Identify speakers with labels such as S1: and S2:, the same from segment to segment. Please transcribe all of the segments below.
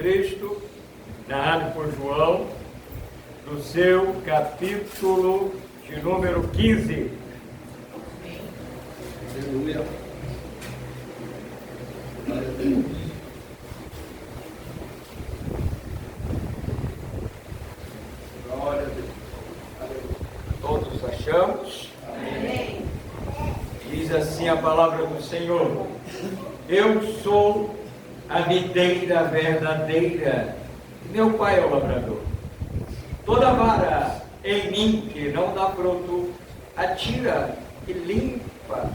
S1: Cristo, narrado por João, no seu capítulo de número 15.
S2: Aleluia. Glória a Deus.
S1: Todos achamos?
S2: Amém.
S1: Diz assim a palavra do Senhor: Eu sou a videira verdadeira, meu Pai é o lavrador. Toda vara em mim que não dá fruto, atira e limpa.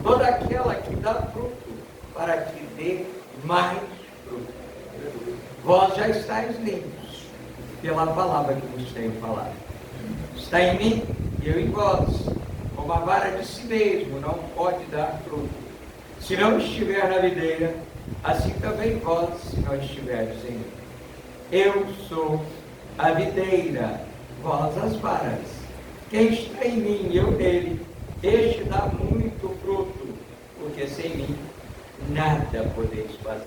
S1: Toda aquela que dá fruto, para que dê mais fruto. Vós já estáis limpos pela palavra que vos tenho falado. Está em mim e eu em vós. Como a vara de si mesmo não pode dar fruto, se não estiver na videira, assim também vós, se não estiverdes em mim. Eu sou a videira, vós as varas. Quem está em mim e eu nele, este dá muito fruto, porque sem mim nada podeis fazer.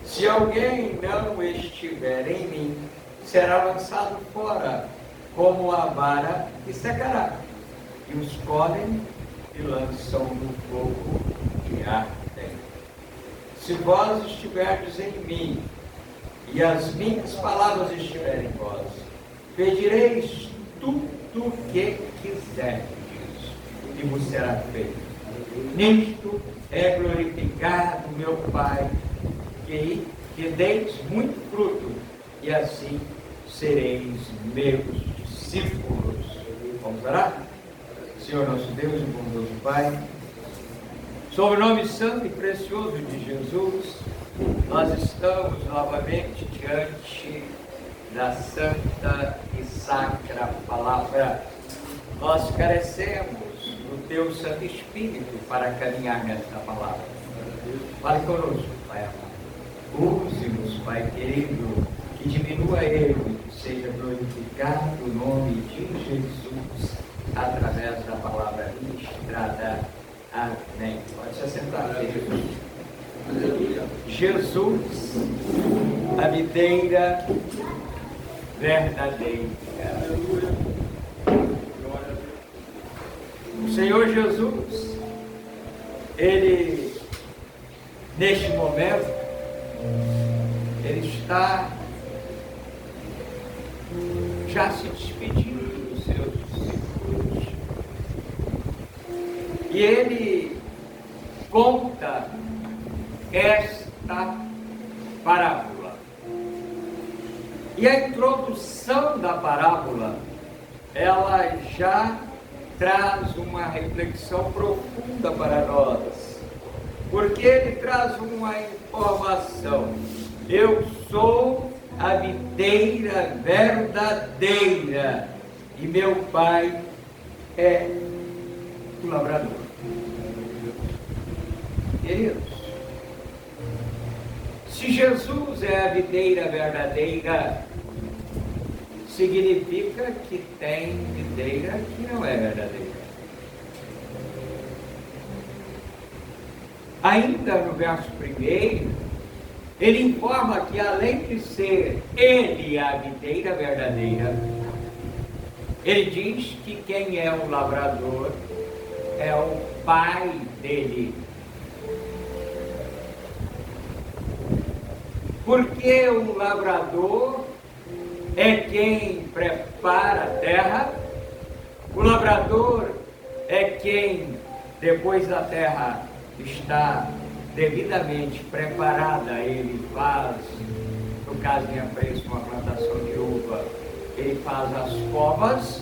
S1: Se alguém não estiver em mim, será lançado fora, como a vara, e secará. E os colhem e lançam no fogo e ardem. Se vós estiverdes em mim, e as minhas palavras estiverem em vós, pedireis tudo o que quiserdes, e vos será feito. Nisto é glorificado meu Pai, que deis muito fruto, e assim sereis meus discípulos. Vamos orar? Senhor nosso Deus e bondoso Pai, sob o nome santo e precioso de Jesus, nós estamos novamente diante da santa e sacra palavra. Nós carecemos do Teu Santo Espírito para caminhar nesta palavra. Fale conosco, Pai amado. Use-nos, Pai querido, que diminua Ele, que seja glorificado o nome de Jesus, através da palavra ministrada. Amém. Pode se assentar, Jesus.
S2: Aleluia.
S1: Jesus, a videira verdadeira.
S2: Aleluia. Glória a Deus.
S1: O Senhor Jesus, Ele, neste momento, Ele está já se despedindo dos seus discípulos. E Ele conta esta parábola. E a introdução da parábola, ela já traz uma reflexão profunda para nós, porque ele traz uma informação: eu sou a videira verdadeira e meu Pai é o lavrador. Queridos, se Jesus é a videira verdadeira, significa que tem videira que não é verdadeira. Ainda no verso 1, ele informa que além de ser ele a videira verdadeira, ele diz que quem é o lavrador é o Pai dele. Porque o lavrador é quem prepara a terra, o lavrador é quem, depois da terra está devidamente preparada, ele faz, no caso de apreço, uma plantação de uva, ele faz as povas,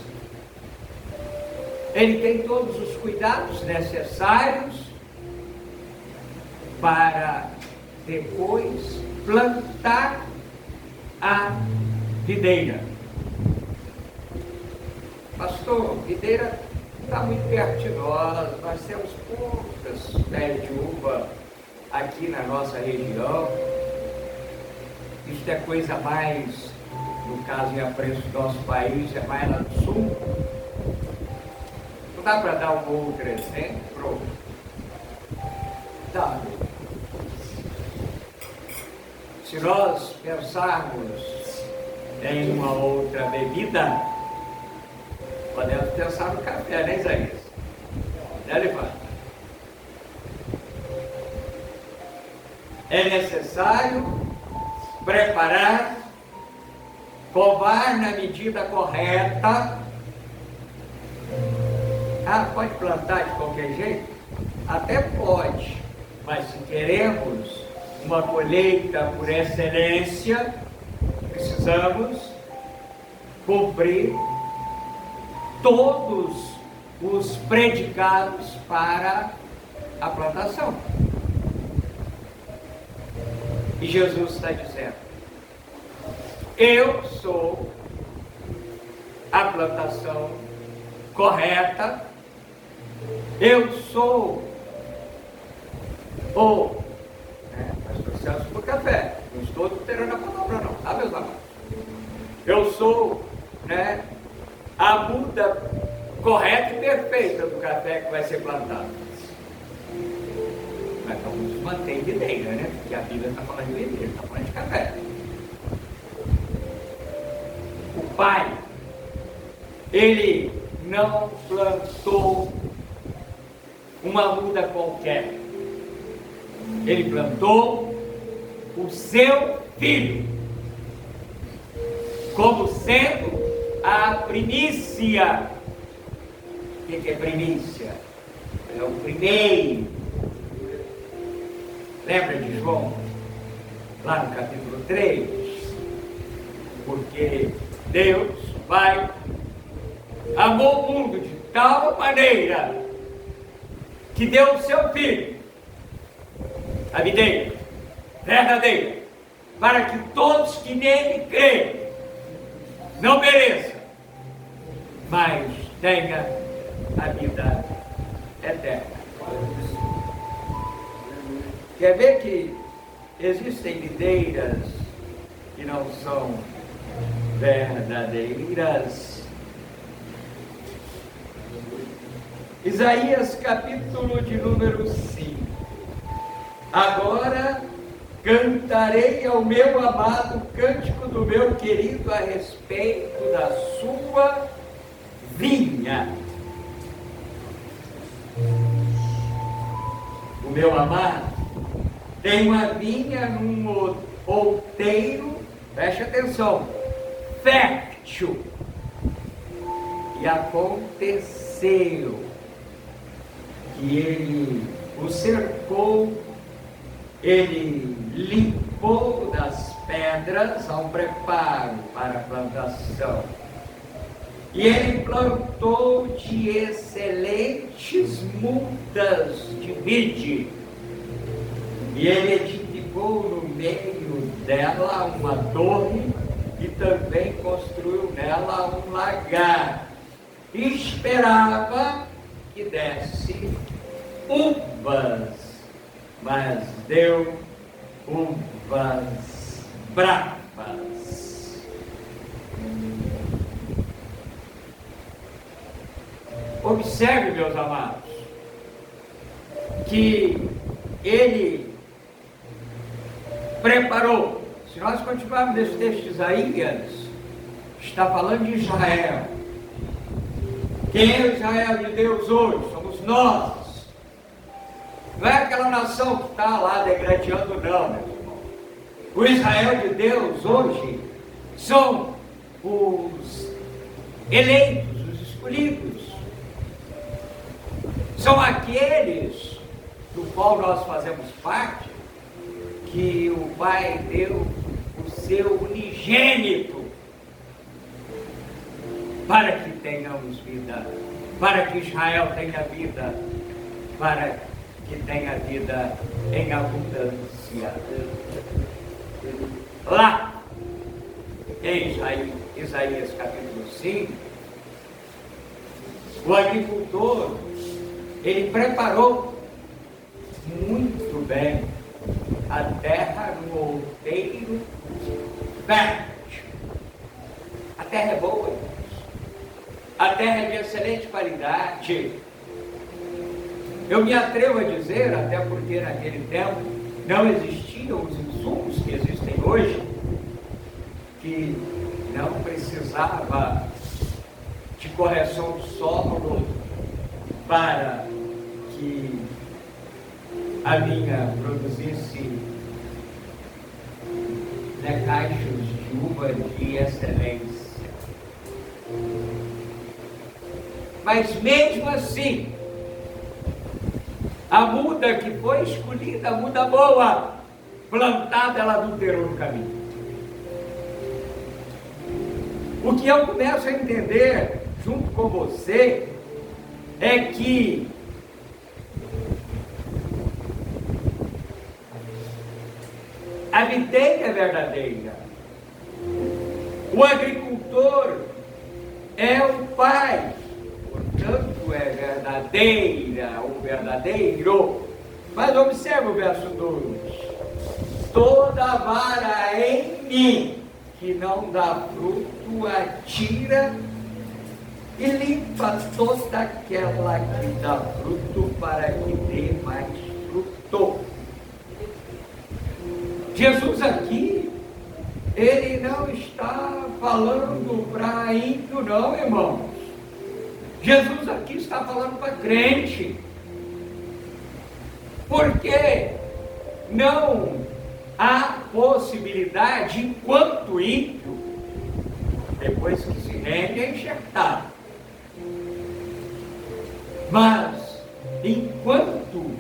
S1: ele tem todos os cuidados necessários para depois plantar a videira. Pastor, videira está muito perto de nós, nós temos poucas pés de uva aqui na nossa região. Isso é coisa mais, no caso e a preço do nosso país, é mais lá do sul. Não dá para dar um outro exemplo? Dá. Se nós pensarmos em uma outra bebida, podemos pensar no café, né, Isaías? Né, Levanta? É necessário preparar, covar na medida correta. Ah, pode plantar de qualquer jeito? Até pode, mas se queremos uma colheita por excelência, precisamos cumprir todos os predicados para a plantação. E Jesus está dizendo: eu sou a plantação correta, eu sou o pastor Celso por café, não estou alterando a palavra não, tá, meus amados? Eu sou, a muda correta e perfeita do café que vai ser plantado. Mas vamos manter videira, né? Porque a Bíblia está falando de videira, está falando de café. O Pai, Ele não plantou uma muda qualquer. Ele plantou o seu Filho, como sendo a primícia. O que é primícia? É o primeiro. Lembra de João? Lá no capítulo 3. Porque Deus, Pai, amou o mundo de tal maneira que deu o seu Filho, a videira verdadeira, para que todos que nele creem não pereçam, mas tenha a vida eterna. Quer ver que existem videiras que não são verdadeiras? Isaías capítulo de número 5. Agora cantarei ao meu amado o cântico do meu querido a respeito da sua vinha. O meu amado tem uma vinha num outeiro, preste atenção, fértil. E aconteceu que ele o cercou, ele limpou das pedras a um preparo para a plantação. E ele plantou de excelentes mudas de vide. E ele edificou no meio dela uma torre e também construiu nela um lagar. E esperava que desse uvas, mas deu uvas bravas. Observe, meus amados, que ele preparou. Se nós continuarmos nesse texto de Isaías, está falando de Israel. Quem é o Israel de Deus hoje? Somos nós. Não é aquela nação que está lá degradando, não, meu irmão. O Israel de Deus hoje são os eleitos, os escolhidos. São aqueles do qual nós fazemos parte, que o Pai deu o seu unigênito para que tenhamos vida, para que Israel tenha vida, para que tenha vida em abundância. Lá em Isaías capítulo 5, o agricultor, ele preparou muito bem a terra no outeiro fértil. A terra é boa, a terra é de excelente qualidade. Eu me atrevo a dizer, até porque naquele tempo não existiam os insumos que existem hoje que não precisava de correção do solo para que a vinha produzisse caixas de uva de excelência. Mas mesmo assim, a muda que foi escolhida, a muda boa, plantada, ela adulterou no caminho. O que eu começo a entender, junto com você, é que a videira é verdadeira. O agricultor é o pai, portanto é verdadeira, ou verdadeiro. Mas observa o verso 2: toda vara em mim que não dá fruto, atira e limpa toda aquela que dá fruto, para que dê mais fruto. Jesus aqui, ele não está falando para ímpio, não, irmãos. Jesus aqui está falando para crente. Porque não há possibilidade, enquanto ímpio, depois que se rende, é enxertado. Mas, enquanto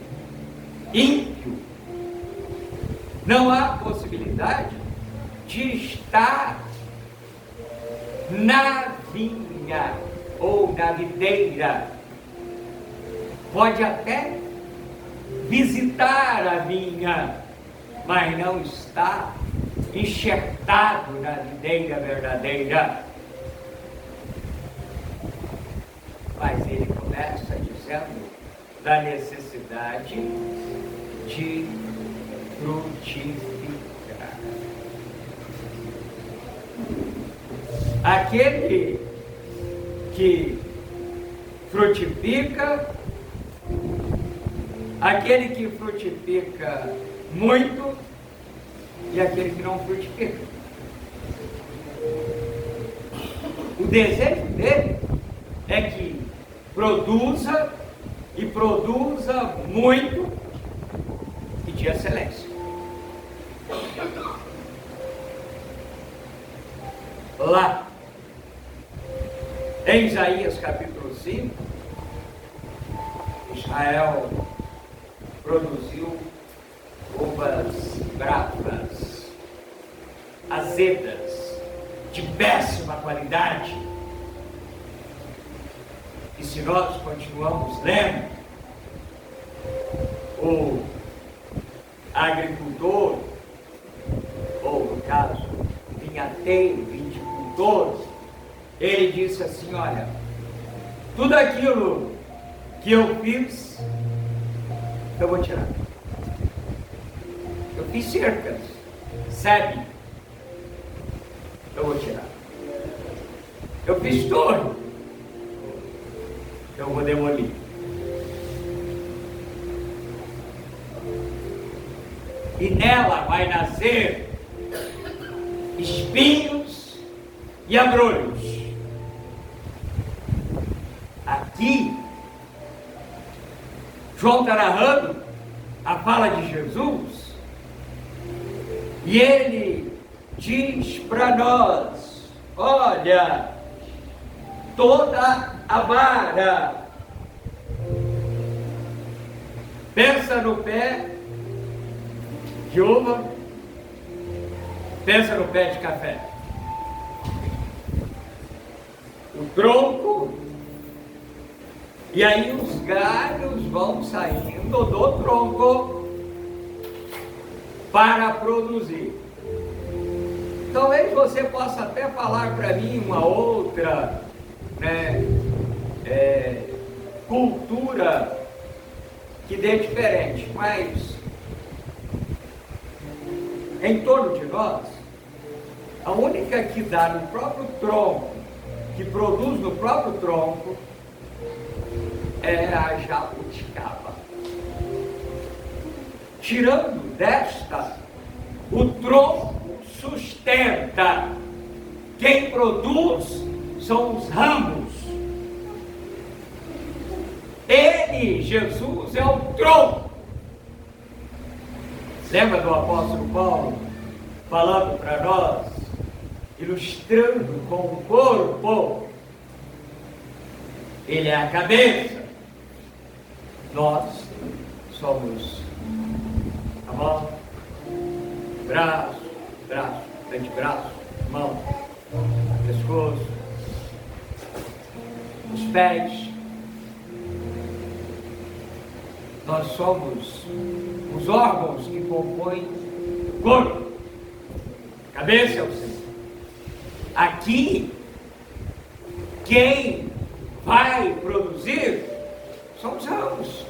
S1: ímpio, não há possibilidade de estar na vinha ou na videira. Pode até visitar a vinha, mas não está enxertado na videira verdadeira. Mas ele começa dizendo da necessidade de frutificar. Aquele que frutifica, aquele que frutifica muito e aquele que não frutifica. O desejo dele é que produza e produza muito e de excelência. Lá em Isaías capítulo 5, Israel produziu uvas bravas, azedas, de péssima qualidade. E se nós continuamos lendo, o agricultor, ou no caso, vinhateiro, viticultor, ele disse assim: olha, tudo aquilo que eu fiz, eu vou tirar. Eu fiz cercas, sebe, eu vou tirar. Eu fiz torre, eu vou demolir. E nela vai nascer espinhos e abrolhos. Aqui, João está narrando a fala de Jesus, e ele diz para nós: olha, toda a vara, pensa no pé de uva, pensa no pé de café, o tronco, e aí os galhos vão saindo do tronco para produzir. Talvez você possa até falar para mim uma outra cultura que dê diferente, mas em torno de nós, a única que dá no próprio tronco, que produz no próprio tronco, é a jabuticaba. Tirando desta, o tronco produz são os ramos. Ele, Jesus, é o tronco. Lembra do apóstolo Paulo falando para nós, ilustrando com o corpo? Ele é a cabeça. Nós somos a mão, braço, antebraço, mão, pescoço, os pés. Nós somos os órgãos que compõem o corpo. Cabeça é o centro. Aqui, quem vai produzir são os ramos.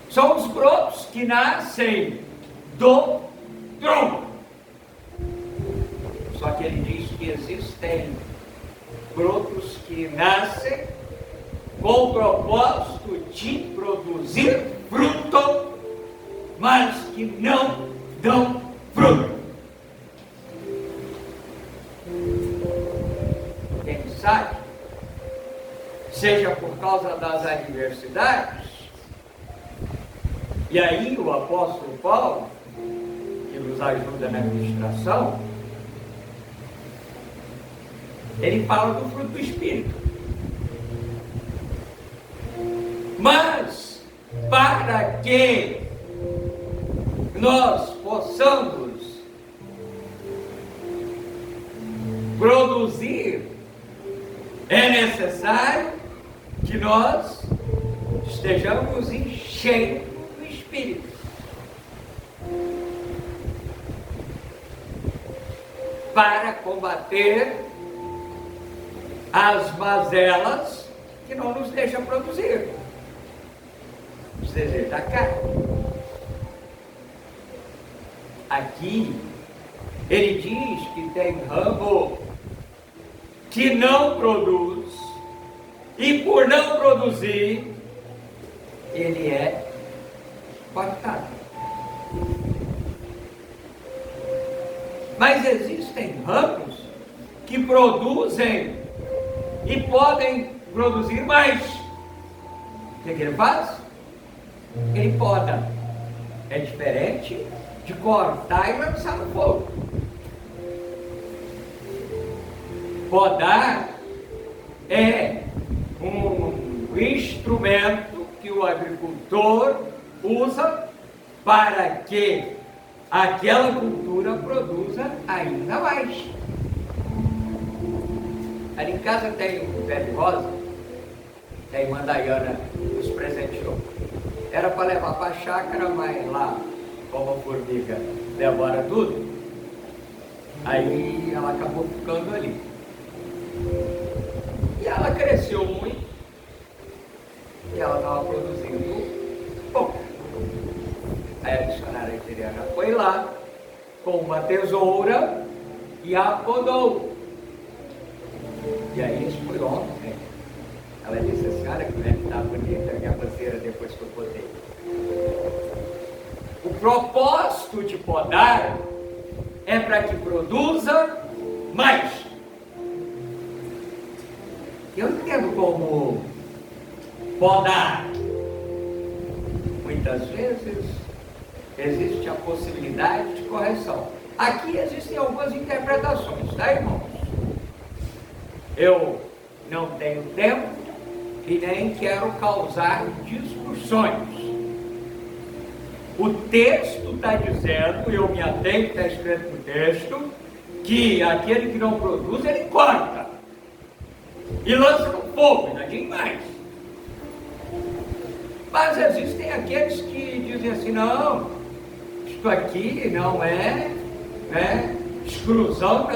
S1: São os brotos que nascem do tronco. Só que ele diz que existem brotos que nascem com o propósito de produzir fruto, mas que não dão fruto. Quem sabe, seja por causa das adversidades, e aí o apóstolo Paulo, que nos ajuda na ministração, ele fala do fruto do Espírito. Mas, para que nós possamos produzir, é necessário que nós estejamos cheios do Espírito. Para combater as mazelas que não nos deixam produzir. Os desejos da carne. Aqui, ele diz que tem ramo que não produz, e por não produzir, ele é cortado. Mas existem ramos que produzem e podem produzir mais. O que ele faz? Ele poda. É diferente de cortar e lançar no fogo. Podar é um instrumento que o agricultor usa para que aquela cultura produza ainda mais. Ali em casa tem um pé de rosa, tem uma Daiana nos presenteou. Era para levar para a chácara, mas lá, como a formiga devora tudo, aí ela acabou ficando ali. E ela cresceu muito, e ela estava produzindo pouco. Aí a missionária italiana foi lá, com uma tesoura, e a podou. E aí isso foi ontem. Ela disse, a senhora que deve estar bonita a minha roseira depois que eu podei. O propósito de podar é para que produza mais. Eu entendo como podar. Muitas vezes existe a possibilidade de correção. Aqui existem algumas interpretações, tá, irmãos? Eu não tenho tempo e nem quero causar discussões. O texto está dizendo, eu me atenho, está escrito no texto, que aquele que não produz, ele corta e lança no fogo, ainda diz mais. Mas existem aqueles que dizem assim, não, isto aqui não é exclusão,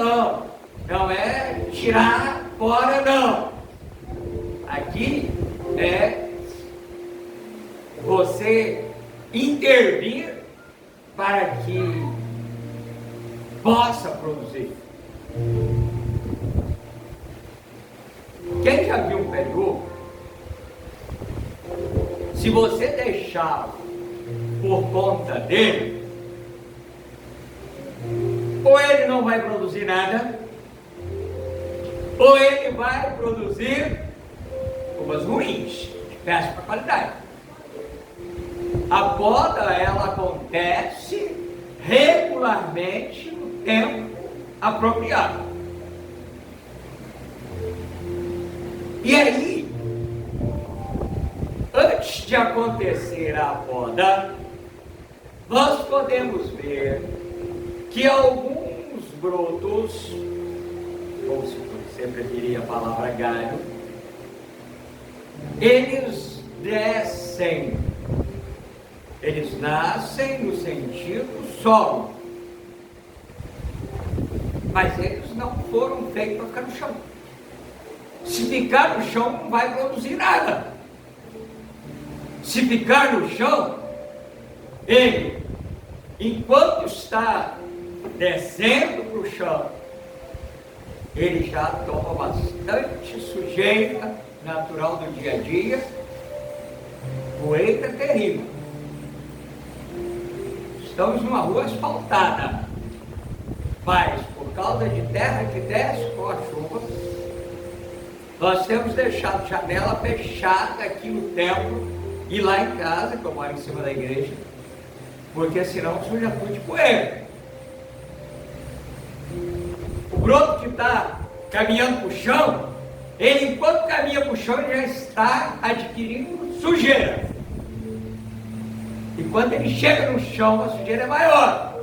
S1: não é tirar fora, não. Aqui é você intervir para que possa produzir. Quem já viu um pé de uva, se você deixar por conta dele, ou ele não vai produzir nada, ou ele vai produzir uvas ruins, de péssima qualidade. A poda, ela acontece regularmente no tempo apropriado. E aí, antes de acontecer a poda, nós podemos ver que alguns brotos, ou se você preferir a palavra galho, eles descem, eles nascem no sentido solo, mas eles não foram feitos para ficar no chão. Se ficar no chão, não vai produzir nada. Se ficar no chão, ele, enquanto está descendo para o chão, ele já toma bastante sujeira natural do dia a dia, poeira terrível. Estamos numa rua asfaltada, mas por causa de terra que desce com a chuva, nós temos deixado janela fechada aqui no templo e lá em casa, que eu moro em cima da igreja, porque senão suja tudo de poeira. O broto que está caminhando para o chão, ele, enquanto caminha para o chão, ele já está adquirindo sujeira. E quando ele chega no chão, a sujeira é maior.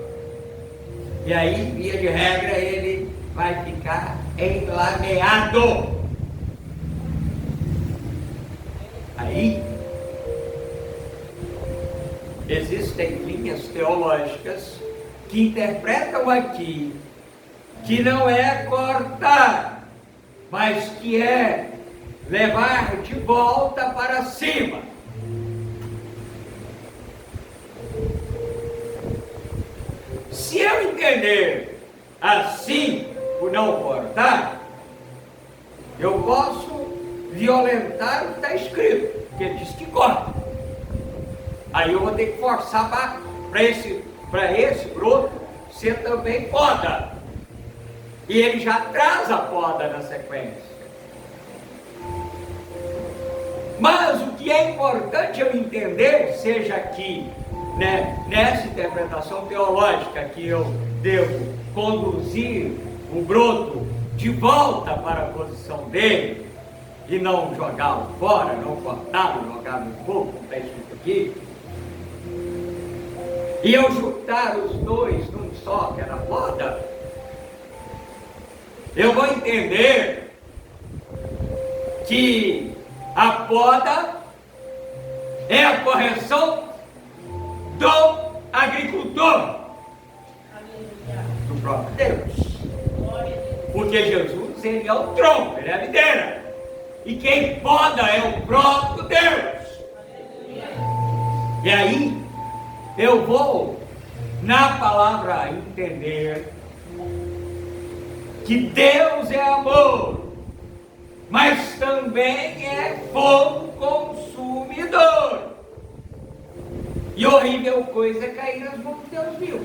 S1: E aí, via de regra, ele vai ficar enlameado. Aí, existem linhas teológicas que interpretam aqui que não é cortar, mas que é levar de volta para cima. Se eu entender assim, por não cortar, eu posso violentar o que está escrito, porque ele diz que corta. Aí eu vou ter que forçar para esse broto ser também poda. E ele já traz a poda na sequência. Mas o que é importante eu entender, seja aqui, né, nessa interpretação teológica, que eu devo conduzir o broto de volta para a posição dele, e não jogá-lo fora, não cortá-lo, jogar no fogo, como está escrito aqui, e eu juntar os dois num só, que é na poda, eu vou entender que a poda é a correção do agricultor, do próprio Deus. Porque Jesus, ele é o tronco, ele é a videira. E quem poda é o próprio Deus. E aí, eu vou, na palavra, entender que Deus é amor, mas também é fogo consumidor. E horrível coisa é cair nas mãos de Deus vivo.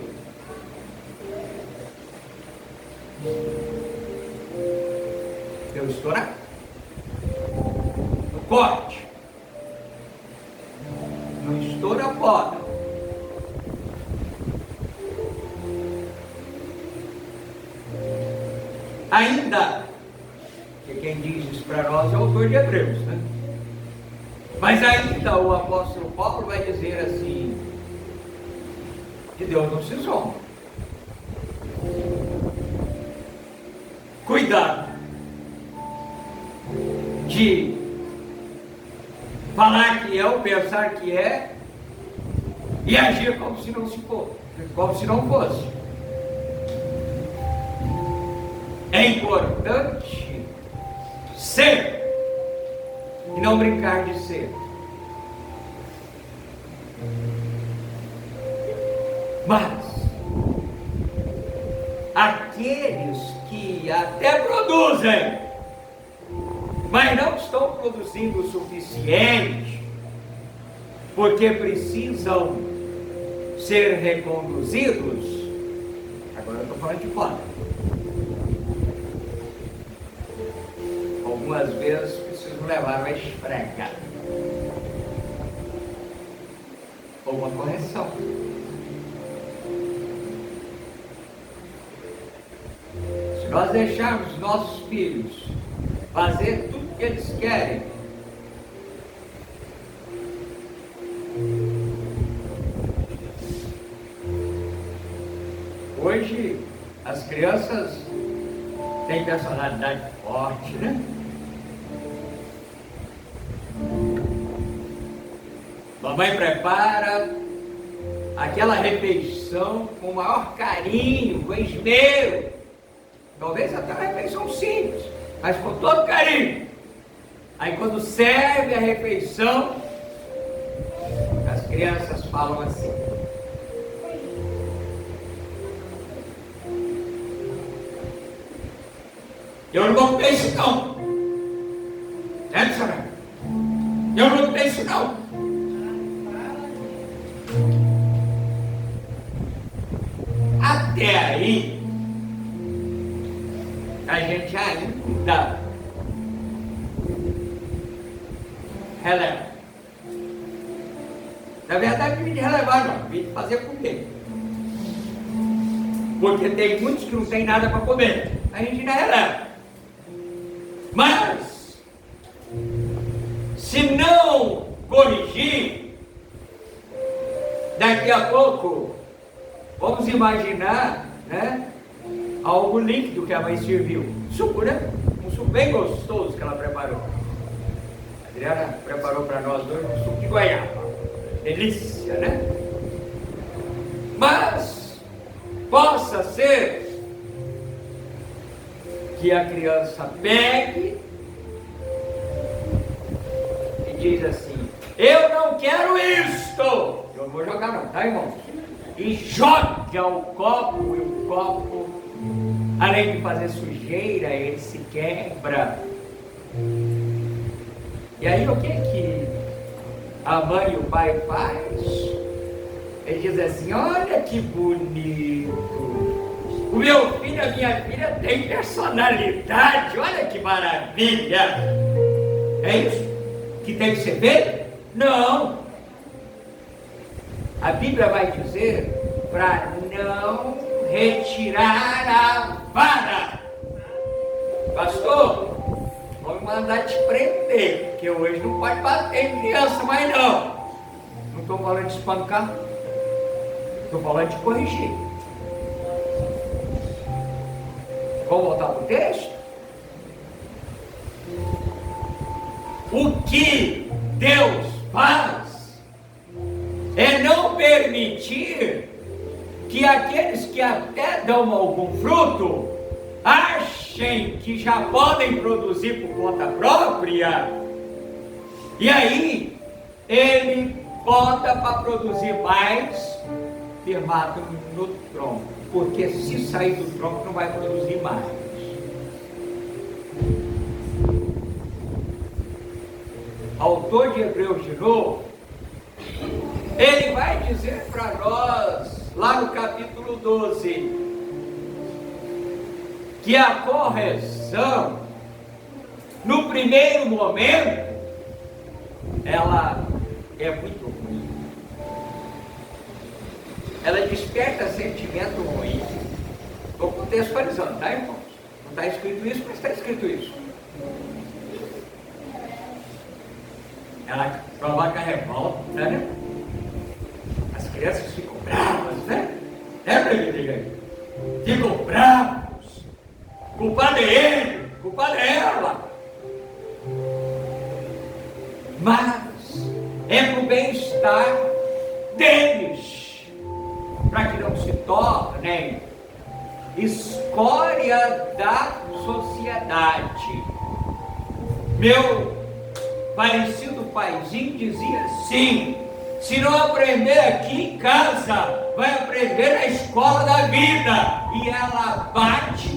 S1: Eu estou no corte, não estou na poda. Ainda, que quem diz isso para nós é o autor de Hebreus, né? Mas ainda o apóstolo Paulo vai dizer assim, que Deus não se zomba. Cuidado de falar que é ou pensar que é e agir como se não se fosse, como se não fosse. É importante ser e não brincar de ser. Mas aqueles que até produzem, mas não estão produzindo o suficiente, porque precisam ser reconduzidos. Agora eu estou falando de poda. algumas vezes preciso levar uma esfregada ou uma correção. Se nós deixarmos nossos filhos fazer tudo o que eles querem, hoje as crianças têm personalidade forte, né? Mamãe prepara aquela refeição com o maior carinho, com esmero. Talvez até uma refeição simples, mas com todo carinho. Aí quando serve a refeição, as crianças falam assim: eu não vou comer isso não. É, senhora? Eu não vou comer isso não. Até aí, a gente ainda releva. Na verdade, não de relevar não, de fazer comer. Porque tem muitos que não tem nada para comer. A gente ainda releva. Mas, se não corrigir, daqui a pouco, vamos imaginar, né, algo líquido que a mãe serviu. Suco, né? Um suco bem gostoso que ela preparou. A Adriana preparou para nós dois um suco de goiaba. Delícia, né? Mas, possa ser que a criança pegue e diz assim: eu não quero isto. Eu não vou jogar não, tá, irmão? E joga o copo, e o copo, além de fazer sujeira, ele se quebra. E aí o que a mãe e o pai faz? Ele diz assim: olha que bonito. O meu filho, a minha filha tem personalidade, olha que maravilha. É isso que tem que ser feito? Não. A Bíblia vai dizer para não retirar a vara. Pastor, vou me mandar te prender, porque hoje não pode bater em criança mais não. Não estou falando de espancar, estou falando de corrigir. Vamos voltar para o texto? O que Deus faz é não permitir que aqueles que até dão algum fruto achem que já podem produzir por conta própria, e aí ele bota para produzir mais firmado no tronco, porque se sair do tronco não vai produzir mais. Autor de Hebreus de novo, ele vai dizer para nós, lá no capítulo 12, que a correção, no primeiro momento, ela é muito ruim. Ela desperta sentimento ruim. Estou contextualizando, tá, irmãos? Não está escrito isso, mas está escrito isso. Ela provoca revolta, né? As crianças ficam bravas, né? Lembra, igreja? Ficam bravos. Culpado é ele, culpado é ela. Mas é para o bem-estar deles, para que não se tornem escória da sociedade. Meu falecido paizinho dizia assim: se não aprender aqui em casa, vai aprender na escola da vida. E ela bate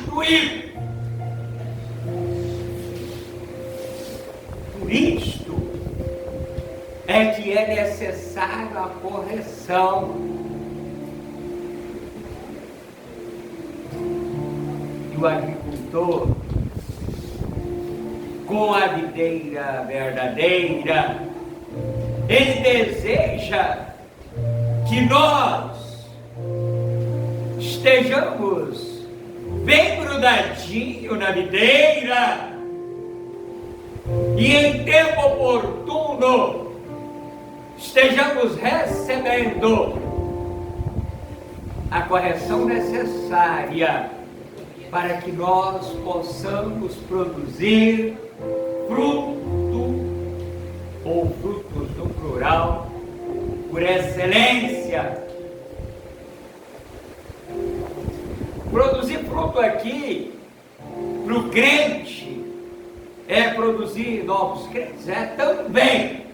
S1: doído. Por isto é que é necessário a correção. E o agricultor, com a videira verdadeira. Ele deseja que nós estejamos bem grudadinho na videira e em tempo oportuno estejamos recebendo a correção necessária para que nós possamos produzir fruto, ou frutos no plural, por excelência. Produzir fruto aqui, para o crente, é produzir novos crentes, é também,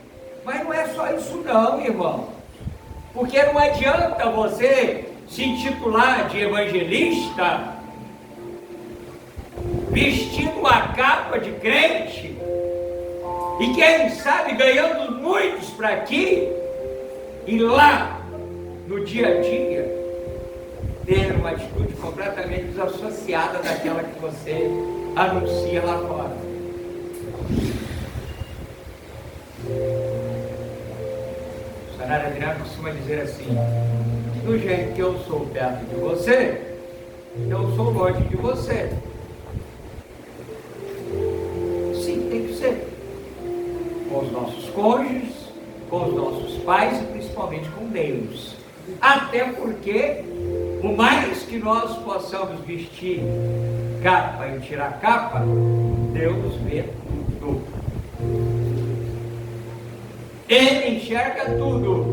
S1: mas não é só isso não, irmão, porque não adianta você se intitular de evangelista, vestindo a capa de crente, e quem sabe ganhando muitos para aqui, e lá, no dia a dia, ter uma atitude completamente desassociada daquela que você anuncia lá fora. O Sanara Adriano costuma dizer assim: do jeito que eu sou perto de você, eu sou longe de você. Sim, tem que ser. Com os nossos cônjuges, com os nossos pais e principalmente com Deus. Até porque, por mais que nós possamos vestir capa e tirar capa, Deus vê tudo. Ele enxerga tudo.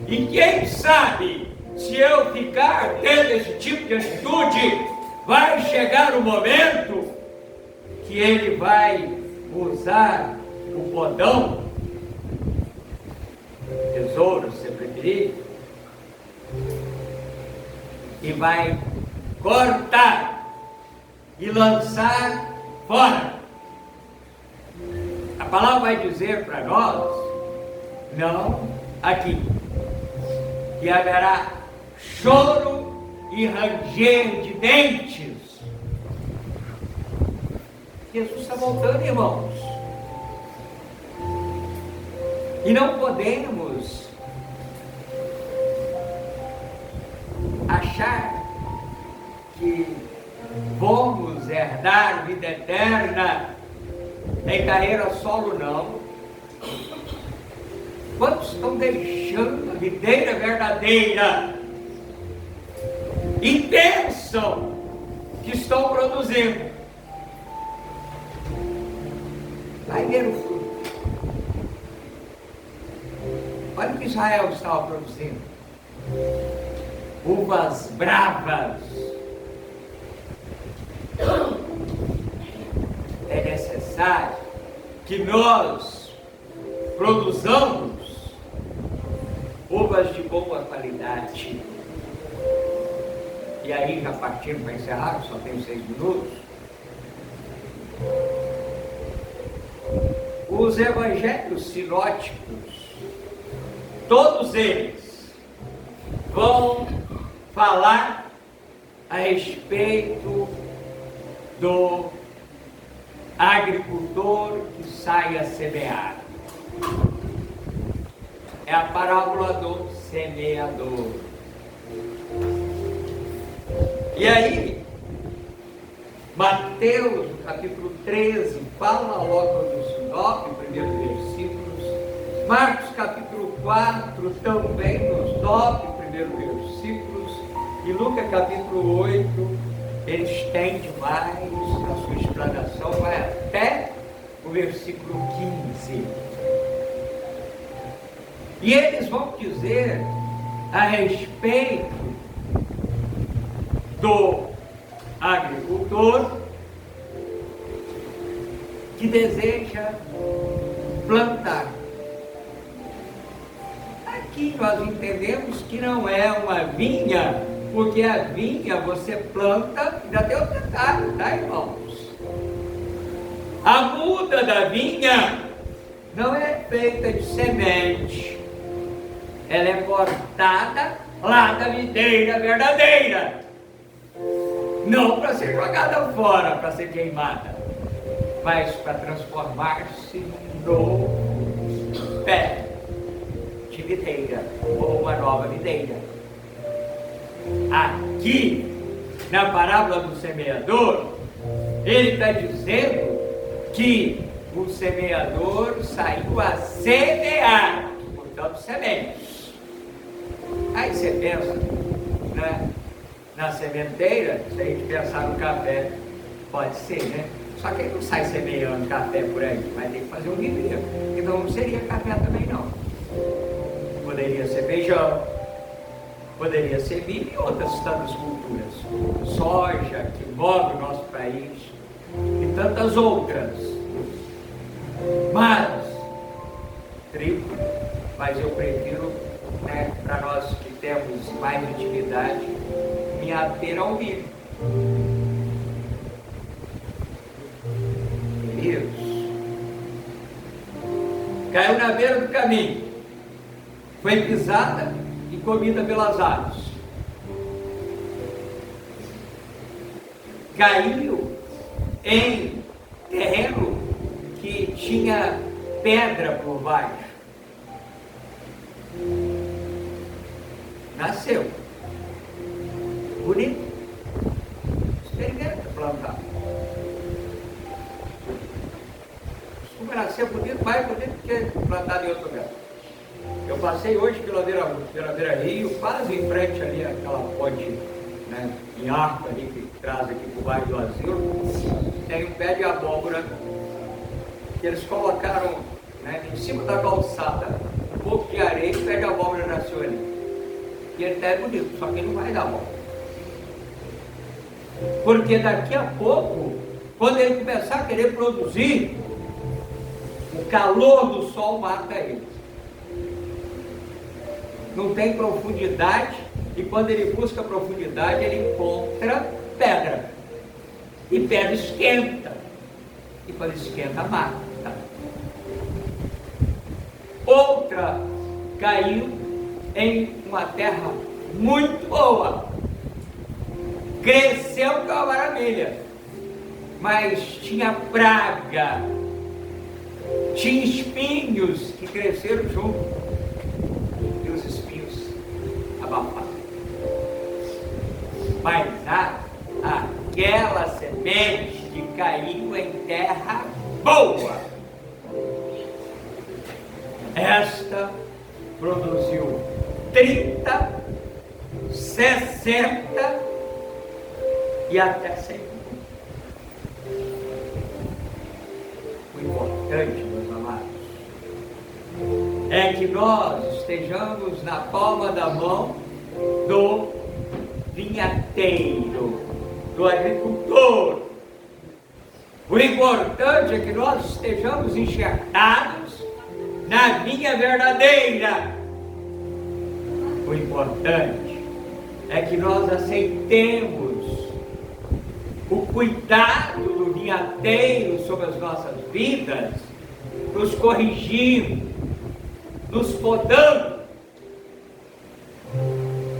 S1: E quem sabe, se eu ficar tendo esse tipo de atitude, vai chegar o momento que ele vai usar o bodão, tesouro, se preferir, e vai cortar e lançar fora. A palavra vai dizer para nós, não aqui, que haverá choro e ranger de dentes. Jesus está voltando, irmãos. E não podemos achar que vamos herdar vida eterna em carreira solo, não. Quantos estão deixando a videira verdadeira e pensam que estão produzindo? Vai ver o fruto. Olha o que Israel estava produzindo: uvas bravas. É necessário que nós produzamos uvas de boa qualidade. E aí, já partindo para encerrar, só tenho 6 minutos. Os evangelhos sinóticos, todos eles vão falar a respeito do agricultor que sai a semear. É a parábola do semeador. E aí, Mateus, no capítulo 13, fala logo dos 9 primeiros versículos. Marcos, capítulo 4, também nos 9 primeiros versículos. E Lucas, capítulo 8, ele estende mais a sua explanação, vai até o versículo 15. E eles vão dizer a respeito do agricultor que deseja plantar. Aqui nós entendemos que não é uma vinha, porque a vinha você planta, já tem o detalhe, tá, irmãos? A muda da vinha não é feita de semente, ela é cortada lá da videira verdadeira, não para ser jogada fora, para ser queimada. mas para transformar-se no pé de videira, ou uma nova videira. Aqui, na parábola do semeador, ele está dizendo que o semeador saiu a semear, portanto, sementes. Aí você pensa, né, na sementeira, se a gente pensar no café, pode ser, né? Só que ele não sai semeando café por aí, vai ter que fazer um viveiro. Então não seria café também não. Poderia ser feijão, poderia ser milho e outras tantas culturas. Soja, que move o nosso país, e tantas outras. Mas, trigo, mas eu prefiro, né, para nós que temos mais intimidade, me ater ao milho. Caiu na beira do caminho, foi pisada e comida pelas aves. Caiu em terreno que tinha pedra por baixo. Nasceu. Bonito. Experimenta plantar. Nascer bonito, mais bonito que plantado em outro lugar. Eu passei hoje pela beira Rio, quase em frente ali, aquela ponte, né, em arco ali, que traz aqui para o bairro do Asilo, tem um pé de abóbora que eles colocaram, né, em cima da calçada, um pouco de areia e o pé de abóbora nasceu ali. E ele é bonito, só que não vai dar bom. Porque daqui a pouco, quando ele começar a querer produzir, o calor do sol mata ele. Não tem profundidade, e quando ele busca profundidade, ele encontra pedra. E pedra esquenta. E quando esquenta, mata. Outra caiu em uma terra muito boa. Cresceu que é uma maravilha. Mas tinha praga. Tinha espinhos que cresceram junto, e os espinhos abafaram. Mas aquela semente que caiu em terra boa, esta produziu 30, 60 e até 100. Importante, meus amados, é que nós estejamos na palma da mão do vinhateiro, do agricultor. O importante é que nós estejamos enxertados na vinha verdadeira. O importante é que nós aceitemos o cuidado do vinhateiro sobre as nossas vidas, nos corrigindo, nos podando,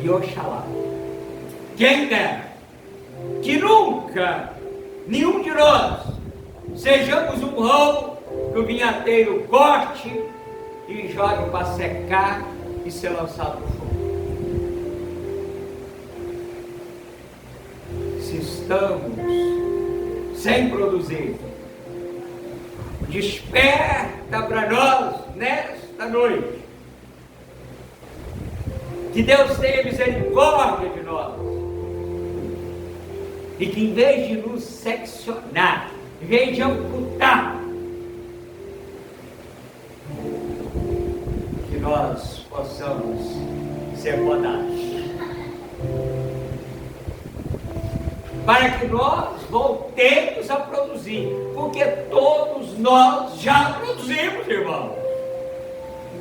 S1: e oxalá, quem dera, que nunca, nenhum de nós, sejamos um ramo que o vinhateiro corte e jogue para secar e ser lançado no fogo. Se estamos sem produzir, desperta para nós nesta noite, que Deus tenha misericórdia de nós, e que em vez de nos seccionar, em vez de amputar, que nós possamos ser podados, para que nós voltemos a produzir, porque todos nós já produzimos, irmãos.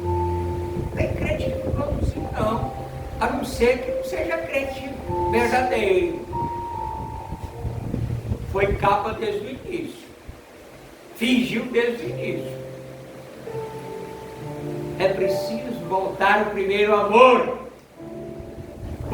S1: Não tem crente que não produziu, não, a não ser que não seja crente verdadeiro. Foi capa desde o início, fingiu desde o início. É preciso voltar ao primeiro amor.